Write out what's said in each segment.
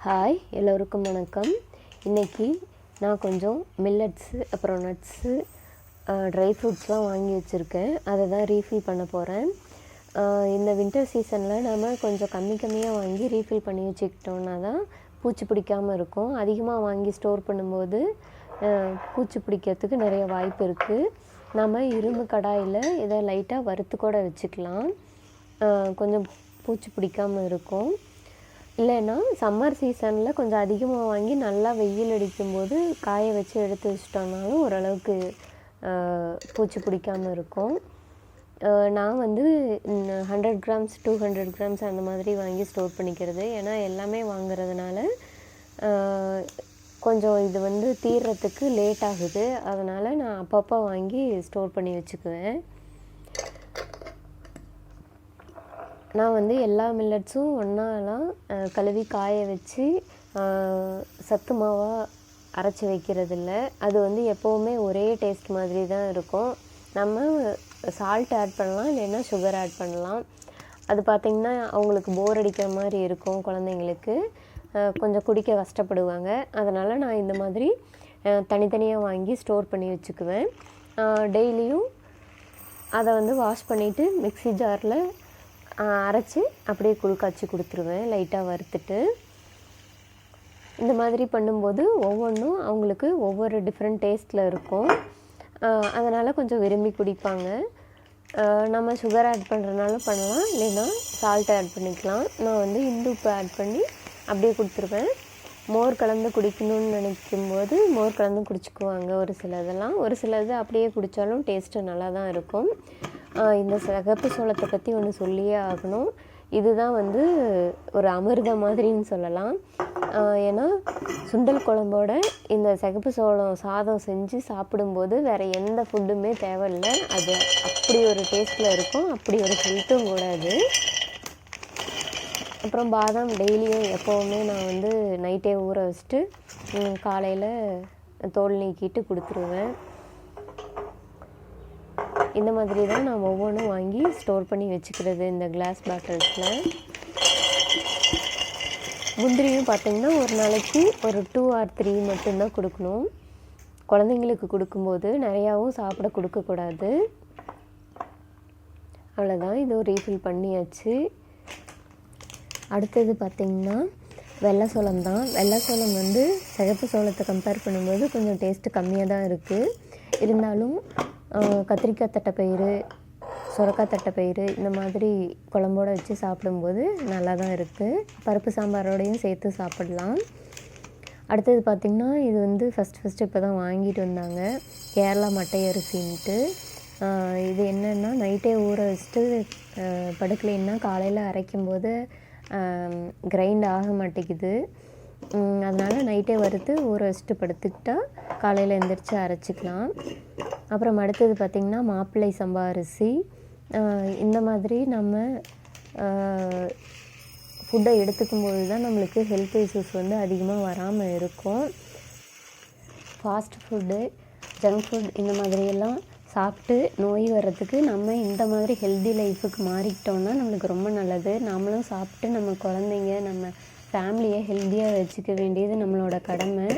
Hi, எல்லோருக்கும் வணக்கம். இன்றைக்கி நான் கொஞ்சம் மில்லட்ஸு, அப்புறம் நட்ஸு, ட்ரை ஃப்ரூட்ஸ்லாம் வாங்கி வச்சுருக்கேன். அதை தான் ரீஃபில் பண்ண போகிறேன். இந்த வின்டர் சீசனில் நம்ம கொஞ்சம் கம்மியாக வாங்கி ரீஃபில் பண்ணி வச்சுக்கிட்டோன்னா தான் பூச்சி பிடிக்காமல் இருக்கும். அதிகமாக வாங்கி ஸ்டோர் பண்ணும்போது பூச்சி பிடிக்கிறதுக்கு நிறைய வாய்ப்பு இருக்குது. நம்ம இரும்பு கடாயில் இதை லைட்டாக வறுத்து கூட வச்சுக்கலாம். கொஞ்சம் பூச்சி பிடிக்காமல் இருக்கும். இல்லைன்னா சம்மர் சீசனில் கொஞ்சம் அதிகமாக வாங்கி நல்லா வெயில் அடிக்கும்போது காய வச்சு எடுத்து வச்சிட்டோம்னாலும் ஓரளவுக்கு பூச்சி பிடிக்காமல் இருக்கும். நான் வந்து 100 கிராம்ஸ் 200 கிராம்ஸ் அந்த மாதிரி வாங்கி ஸ்டோர் பண்ணிக்கிறது. ஏன்னா எல்லாமே வாங்குறதுனால கொஞ்சம் இது வந்து தீர்றதுக்கு லேட் ஆகுது. அதனால் நான் அப்பப்போ வாங்கி ஸ்டோர் பண்ணி வச்சுக்குவேன். நான் வந்து எல்லா மில்லட்ஸும் ஒன்றாலாம் கழுவி காய வச்சு சத்து மாவாக அரைச்சி வைக்கிறதில்ல. அது வந்து எப்போவுமே ஒரே டேஸ்ட் மாதிரி தான் இருக்கும். நம்ம சால்ட் ஆட் பண்ணலாம், இல்லைன்னா சுகர் ஆட் பண்ணலாம். அது பார்த்திங்கன்னா அவங்களுக்கு போர் அடிக்கிற மாதிரி இருக்கும். குழந்தைங்களுக்கு கொஞ்சம் குடிக்க கஷ்டப்படுவாங்க. அதனால் நான் இந்த மாதிரி தனித்தனியாக வாங்கி ஸ்டோர் பண்ணி வச்சுக்குவேன். டெய்லியும் அதை வந்து வாஷ் பண்ணிவிட்டு மிக்ஸி ஜாரில் அரைச்சி அப்படியே கூழ் காய்ச்சி கொடுத்துருவேன், லைட்டாக வறுத்துட்டு. இந்த மாதிரி பண்ணும்போது ஒவ்வொன்றும் அவங்களுக்கு ஒவ்வொரு டிஃப்ரெண்ட் டேஸ்ட்டில் இருக்கும். அதனால் கொஞ்சம் விரும்பி குடிப்பாங்க. நம்ம சுகர் ஆட் பண்ணுறதுனால பண்ணலாம், இல்லைன்னா சால்ட் ஆட் பண்ணிக்கலாம். நான் வந்து இந்துப்பு ஆட் பண்ணி அப்படியே கொடுத்துருவேன். மோர் கலந்து குடிக்கணும்னு நினைக்கும்போது மோர் கலந்து குடிச்சிக்குவாங்க ஒரு சிலதெல்லாம். ஒரு சிலது அப்படியே குடித்தாலும் டேஸ்ட்டு நல்லா தான் இருக்கும். இந்த சிகப்பு சோளத்தை பற்றி ஒன்று சொல்லியே ஆகணும். இதுதான் வந்து ஒரு அமிர்தம் மாதிரின்னு சொல்லலாம். ஏன்னா சுண்டல் குழம்போட இந்த சிகப்பு சோளம் சாதம் செஞ்சு சாப்பிடும்போது வேறு எந்த ஃபுட்டுமே தேவையில்லை. அது அப்படி ஒரு டேஸ்ட்டில் இருக்கும், அப்படி ஒரு ஹெல்த்தும் கூட அது. அப்புறம் பாதாம் டெய்லியும் எப்போவுமே நான் வந்து நைட்டே ஊற வச்சுட்டு காலையில் தோல் நீக்கிட்டு கொடுத்துருவேன். இந்த மாதிரி தான் நான் ஒவ்வொன்றும் வாங்கி ஸ்டோர் பண்ணி வச்சுக்கிறது இந்த கிளாஸ் பாட்டில்ஸில். முந்திரியும் பார்த்திங்கன்னா ஒரு நாளைக்கு ஒரு 2 or 3 மட்டும்தான் கொடுக்கணும். குழந்தைங்களுக்கு கொடுக்கும்போது நிறையாவும் சாப்பிட கொடுக்கக்கூடாது. அவ்வளோதான், இதுவும் ரீஃபில் பண்ணியாச்சு. அடுத்தது பார்த்திங்கன்னா வெள்ளை சோளம் தான். வெள்ளை சோளம் வந்து சிகப்பு சோளத்தை கம்பேர் பண்ணும்போது கொஞ்சம் டேஸ்ட்டு கம்மியாக தான் இருக்குது. இருந்தாலும் கத்திரிக்காய் தட்டைப்பயிறு, சுரக்காய் தட்டைப்பயிறு இந்த மாதிரி குழம்போடு வச்சு சாப்பிடும்போது நல்லா தான் இருக்குது. பருப்பு சாம்பாரோடையும் சேர்த்து சாப்பிடலாம். அடுத்தது பார்த்திங்கன்னா இது வந்து ஃபஸ்ட்டு இப்போ தான் வாங்கிட்டு வந்தாங்க, கேரளா மட்டை அரிசின்ட்டு. இது என்னென்னா நைட்டே ஊற வச்சுட்டு படுக்கலைன்னா காலையில் அரைக்கும்போது கிரைண்ட் ஆக மாட்டேங்குது. அதனால் நைட்டே வறுத்து ஊற வச்சுட்டு படுத்துக்கிட்டால் காலையில் எழுந்திரிச்சு அரைச்சிக்கலாம். அப்புறம் அடுத்தது பார்த்திங்கன்னா மாப்பிள்ளை சம்பா அரிசி. இந்த மாதிரி நம்ம ஃபுட்டை எடுத்துக்கும்போது தான் நம்மளுக்கு ஹெல்த் இஷ்யூஸ் வந்து அதிகமாக வராமல் இருக்கும். ஃபாஸ்ட் ஃபுட்டு, ஜங்க் ஃபுட் இந்த மாதிரியெல்லாம் சாப்பிட்டு நோய் வர்றதுக்கு நம்ம இந்த மாதிரி ஹெல்தி லைஃபுக்கு மாறிக்கிட்டோன்னா நம்மளுக்கு ரொம்ப நல்லது. நம்மளும் சாப்பிட்டு நம்ம குழந்தைங்க, நம்ம ஃபேமிலியை ஹெல்த்தியாக வச்சுக்க வேண்டியது நம்மளோட கடமை.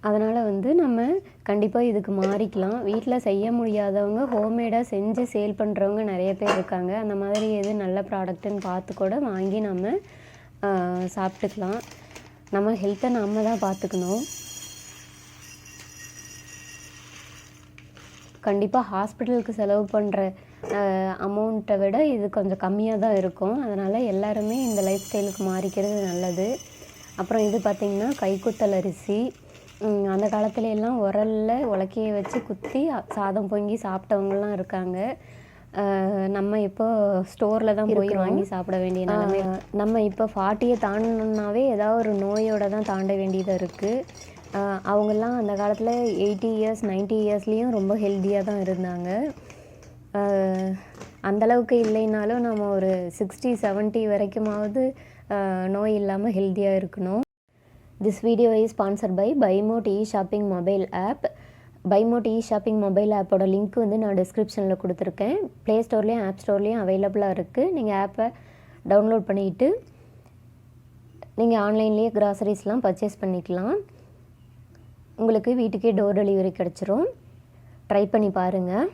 அதனால் வந்து நம்ம கண்டிப்பாக இதுக்கு மாறிக்கலாம். வீட்டில் செய்ய முடியாதவங்க ஹோம்மேடாக செஞ்சு சேல் பண்ணுறவங்க நிறைய பேர் இருக்காங்க. அந்த மாதிரி எது நல்ல ப்ராடக்ட்டுன்னு பார்த்து கூட வாங்கி நம்ம சாப்பிட்டுக்கலாம். நம்ம ஹெல்த்தை நம்ம தான் பார்த்துக்கணும். கண்டிப்பாக ஹாஸ்பிட்டலுக்கு செலவு பண்ணுற அமௌண்ட்டை விட இது கொஞ்சம் கம்மியாக தான் இருக்கும். அதனால் எல்லாருமே இந்த லைஃப் ஸ்டைலுக்கு மாறிக்கிறது நல்லது. அப்புறம் இது பார்த்திங்கன்னா கைக்குத்தல் அரிசி. அந்த காலத்துல எல்லாம் உரலில் உலக்கையை வச்சு குத்தி சாதம் பொங்கி சாப்பிட்டவங்கலாம் இருக்காங்க. நம்ம இப்போ ஸ்டோரில் தான் போய் வாங்கி சாப்பிட வேண்டிய நிலைமை. நம்ம இப்போ 40 தாண்டணுன்னாவே ஏதாவது ஒரு நோயோடு தான் தாண்ட வேண்டியதாக இருக்குது. அவங்கெல்லாம் அந்த காலத்தில் 80 இயர்ஸ் 90 இயர்ஸ்லேயும் ரொம்ப ஹெல்த்தியாக தான் இருந்தாங்க. அந்தளவுக்கு இல்லைனாலும் நம்ம ஒரு 60-70 வரைக்குமாவது நோய் இல்லாமல் ஹெல்த்தியாக இருக்கணும். This video is sponsored by Bymot e-shopping mobile app. Bymot e-shopping mobile ஆப்போட லிங்க் வந்து நான் டிஸ்கிரிப்ஷனில் கொடுத்துருக்கேன். ப்ளே ஸ்டோர்லேயும் ஆப் ஸ்டோர்லேயும் அவைலபிளாக இருக்குது. நீங்கள் ஆப்பை டவுன்லோட் பண்ணிக்கிட்டு நீங்கள் ஆன்லைன்லேயே கிராசரிஸ்லாம் பர்ச்சேஸ் பண்ணிக்கலாம். உங்களுக்கு வீட்டுக்கே டோர் டெலிவரி கிடச்சிரும். ட்ரை பண்ணி பாருங்கள்.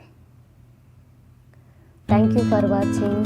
தேங்க்யூ ஃபார் வாட்சிங்.